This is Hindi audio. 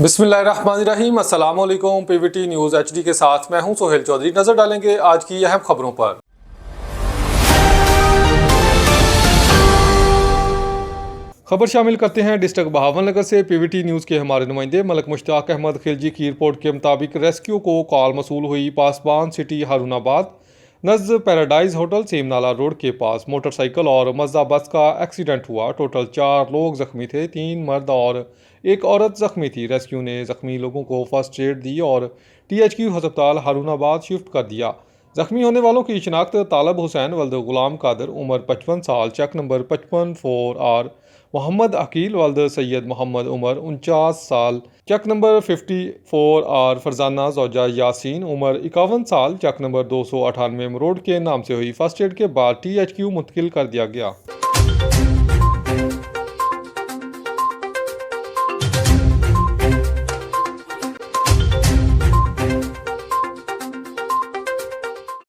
बिस्मिल्लाहिर्रहमानिर्रहीम अस्सलाम वालेकुम। पीवीटी न्यूज़ एचडी के साथ मैं हूं सोहेल चौधरी। नजर डालेंगे आज की अहम खबरों पर। खबर शामिल करते हैं डिस्ट्रिक्ट बहावलनगर से। पीवीटी न्यूज़ के हमारे नुमाइंदे मलक मुश्ताक अहमद खिलजी की रिपोर्ट के मुताबिक रेस्क्यू को कॉल मसूल हुई पासबान सिटी हारूनाबाद नज़ पैराडाइज होटल सेमनाला रोड के पास मोटरसाइकिल और मज़दा बस का एक्सीडेंट हुआ। टोटल 4 लोग जख्मी थे, 3 मर्द और एक औरत जख्मी थी। रेस्क्यू ने जख्मी लोगों को फर्स्ट एड दी और THQ अस्पताल हारूनाबाद शिफ्ट कर दिया। जख्मी होने वालों की शिनाख्त तालब हुसैन वल्द गुलाम कादर उम्र 55 साल, check number 55-4R, Mohammad Akeel वल्द सैयद मोहम्मद उमर 49 साल, चेक नंबर 54R, फरजाना जौजा यासीन उम्र 51 साल, चेक नंबर 298 रोड के नाम से हुई। फर्स्ट एड के बाद THQ मुंतकिल कर दिया गया।